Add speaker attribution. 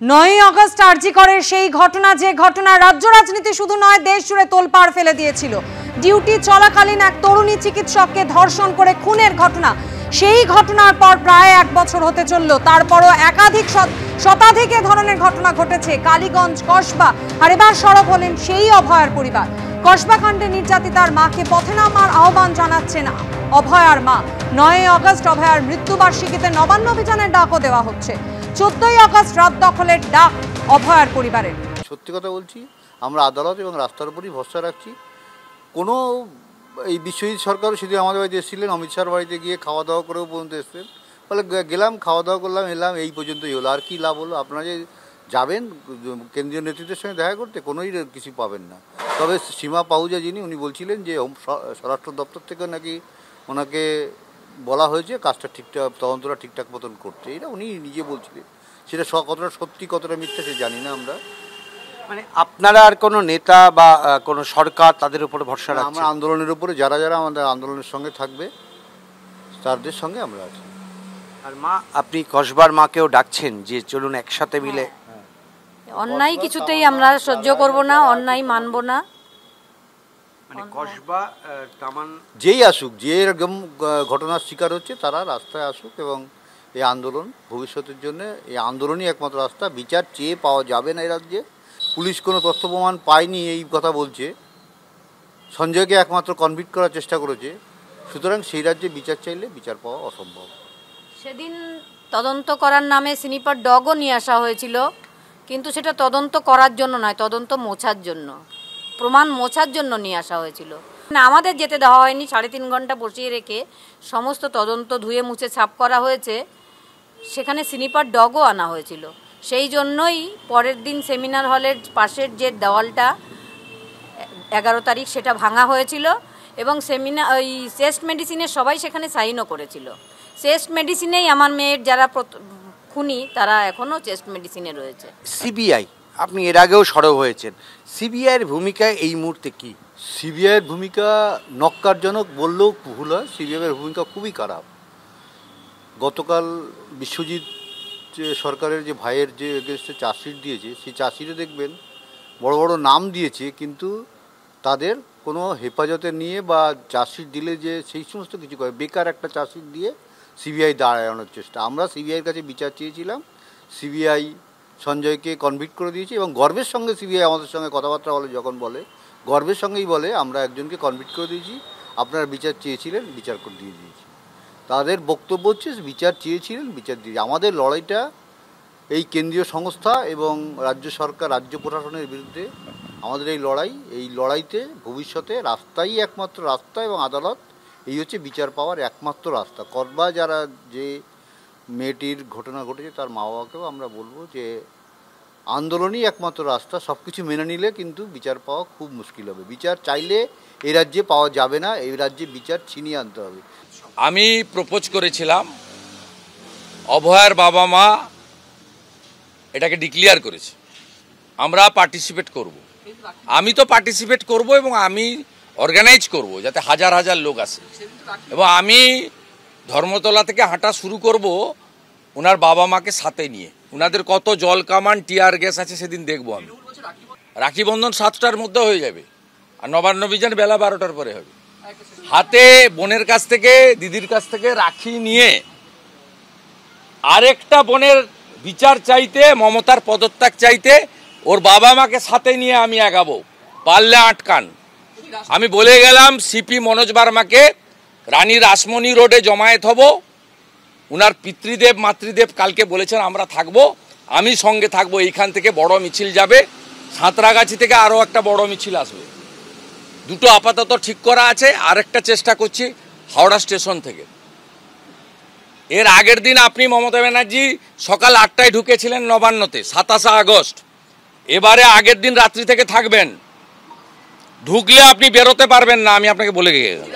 Speaker 1: 9ই August আরজিকরের সেই ঘটনা, যে ঘটনা রাজ্য রাজনীতি শুধু নয় দেশ জুড়ে তোলপাড় ফেলে দিয়েছিল। ডিউটি চলাকালীন এক তরুণী চিকিৎসককে ধর্ষণ করে খুনের ঘটনা, সেই ঘটনার পর প্রায় 1 বছর হতে চলল। তারপরও একাধিক শতাধিক এ ধরনের ঘটনা ঘটেছে কালীগঞ্জ, কসবা, আর এবার সরব হলেন সেই অভয়ার পরিবার। কসবা কাণ্ডে নির্যাতিতার মাকে পথে নামার আহ্বান জানাচ্ছেন অভয়ার মা। 9ই আগস্ট অভয়ার মৃত্যুবার্ষিকীতে নবান্ন অভিযানের ডাকও দেওয়া হচ্ছে। 14ই আগস্ট রাত দখলের ডাক অভয়ার পরিবারের।
Speaker 2: সত্যি কথা বলছি, আমরা আদালত এবং রাস্তার উপরই ভরসা রাখছি। কোনো এই বিশ্বজিৎ সরকারও সেদিন আমাদের বাড়িতে এসেছিলেন, অমিত শাহর বাড়িতে গিয়ে খাওয়া দাওয়া করেও পর্যন্ত এসেছেন। ফলে গেলাম, খাওয়া দাওয়া করলাম, এলাম, এই পর্যন্তই হলো। আর কি লাভ হলো? আপনারা যে যাবেন কেন্দ্রীয় নেতৃত্বের সঙ্গে দেখা করতে, কোনোই কিছু পাবেন না। তবে সীমা পাহুজা যিনি, উনি বলছিলেন যে স্বরাষ্ট্র দপ্তর থেকে নাকি ওনাকে বলা হয়েছে কাজটা ঠিকঠাক, তদন্তটা ঠিকঠাক মতন করতে। এটা উনি নিজে বলছিলেন। সেটা কতটা সত্যি কতটা মিথ্যা সে জানি না আমরা।
Speaker 3: মানে আপনারা আর কোনো নেতা বা কোনো সরকার তাদের উপরে ভরসা রাখছেন?
Speaker 2: আমরা আন্দোলনের উপরে যারা যারা আমাদের আন্দোলনের সঙ্গে থাকবে তাদের সঙ্গে আমরা আছি।
Speaker 3: আর মা, আপনি কসবার মাকেও ডাকছেন যে চলুন একসাথে মিলে।
Speaker 4: অন্যায় কিছুতেই আমরা সহ্য করব না, অন্যায় মানব না।
Speaker 3: মানে কসবা তামান
Speaker 2: যেই আসুক, যে এরকম ঘটনার শিকার হচ্ছে তারা রাস্তায় আসুক, এবং এই আন্দোলন ভবিষ্যতের জন্য, এই আন্দোলনই একমাত্র রাস্তা। বিচার চেয়ে পাওয়া যাবে না এই রাজ্যে। পুলিশ কোনো তথ্য প্রমাণ পায়নি এই কথা বলছে। সঞ্জয়কে একমাত্র কনভিক্ট করার চেষ্টা করেছে। সুতরাং সেই রাজ্যে বিচার চাইলে বিচার পাওয়া অসম্ভব।
Speaker 4: সেদিন তদন্ত করার নামে স্নিপার ডগও নিয়ে আসা হয়েছিল, কিন্তু সেটা তদন্ত করার জন্য নয়, তদন্ত মোছার জন্য, প্রমাণ মোছার জন্য নিয়ে আসা হয়েছিল। আমাদের যেতে দেওয়া হয়নি, 3.5 ঘন্টা বসিয়ে রেখে সমস্ত তদন্ত ধুয়ে মুছে ছাপ করা হয়েছে। সেখানে স্নিপার ডগও আনা হয়েছিল। সেই জন্যই পরের দিন সেমিনার হলের পাশের যে দেওয়ালটা 11 তারিখ সেটা ভাঙা হয়েছিল, এবং ওই চেস্ট মেডিসিনের সবাই সেখানে সাইনও করেছিল। চেস্ট মেডিসিনেই আমার মেয়ের যারা খুনি তারা এখনও চেস্ট মেডিসিনে রয়েছে।
Speaker 3: সিবিআই, আপনি এর আগেও সরব হয়েছেন, সিবিআইয়ের ভূমিকা এই মুহূর্তে কি?
Speaker 2: সিবিআইয়ের ভূমিকা নক্কারজনক বললেও ভুল হয়। সিবিআইয়ের ভূমিকা খুবই খারাপ। গতকাল বিশ্বজিৎ সরকারের যে ভাইয়ের যে এগেনস্টে চার্জশিট দিয়েছে, সেই চার্জশিটে দেখবেন বড় বড় নাম দিয়েছে, কিন্তু তাদের কোনো হেফাজতে নিয়ে বা চার্জশিট দিলে যে সেই সমস্ত কিছু করে, বেকার একটা চার্জশিট দিয়ে সিবিআই দাঁড়ানোর চেষ্টা। আমরা সিবিআইয়ের কাছে বিচার চেয়েছিলাম, সিবিআই সঞ্জয়কে কনভিক্ট করে দিয়েছে, এবং গর্বের সঙ্গে সিবিআই আমাদের সঙ্গে কথাবার্তা বলে, যখন বলে গর্বের সঙ্গেই বলে আমরা একজনকে কনভিক্ট করে দিয়েছি, আপনারা বিচার চেয়েছিলেন, বিচার করে দিয়ে দিয়েছি। তাদের বক্তব্য হচ্ছে বিচার চেয়েছিলেন, বিচার দিয়ে। আমাদের লড়াইটা এই কেন্দ্রীয় সংস্থা এবং রাজ্য সরকার, রাজ্য প্রশাসনের বিরুদ্ধে আমাদের এই লড়াইতে ভবিষ্যতে রাস্তাই একমাত্র রাস্তা, এবং আদালত এই হচ্ছে বিচার পাওয়ার একমাত্র রাস্তা। কসবা যারা যে মেয়েটির ঘটনা ঘটেছে তার মা বাবাকেও আমরা বলবো যে আন্দোলনই একমাত্র রাস্তা। সব কিছু মেনে নিলে কিন্তু বিচার পাওয়া খুব মুশকিল হবে। বিচার চাইলে এই রাজ্যে পাওয়া যাবে না, এই রাজ্যে বিচার ছিনিয়ে আনতে হবে।
Speaker 5: আমি প্রপোজ করেছিলাম, অভয়ার বাবা মা এটাকে ডিক্লেয়ার করেছে, আমরা পার্টিসিপেট করব। আমি তো পার্টিসিপেট করব, এবং আমি অর্গানাইজ করব যাতে হাজার হাজার লোক আসে, এবং আমি ধর্মতলা থেকে হাঁটা শুরু করব ওনার বাবা মাকে সাথে নিয়ে। ওনাদের কত জল কামান, টিয়ার গ্যাস আছে সেদিন দেখবো আমি। রাখি বন্ধন 7টার মধ্যে হয়ে যাবে, আর নবান্ন অভিযান বেলা 12টার পরে হবে। হাতে বোনের কাছ থেকে, দিদির কাছ থেকে রাখি নিয়ে আরেকটা বোনের বিচার চাইতে, মমতার পদত্যাগ চাইতে, ওর বাবা মাকে সাথে নিয়ে আমি আগাবো। পারলে আটকান। আমি বলে গেলাম সিপি মনোজ বার্মাকে, রানী রাসমণি রোডে জমায়েত হব। উনার পিতৃদেব মাতৃদেব কালকে বলেছেন আমরা থাকবো, আমি সঙ্গে থাকবো। এইখান থেকে বড় মিছিল যাবে, সাঁতরাগাছি থেকে আরও একটা বড় মিছিল আসবে। দুটো আপাতত ঠিক করা আছে, আরেকটা চেষ্টা করছি হাওড়া স্টেশন থেকে। এর আগের দিন আপনি মমতা ব্যানার্জি সকাল 8টায় ঢুকেছিলেন নবান্নতে, 27 আগস্ট। এবারে আগের দিন রাত্রি থেকে থাকবেন, ঢুকলে আপনি বেরোতে পারবেন না, আমি আপনাকে বলে গেলাম।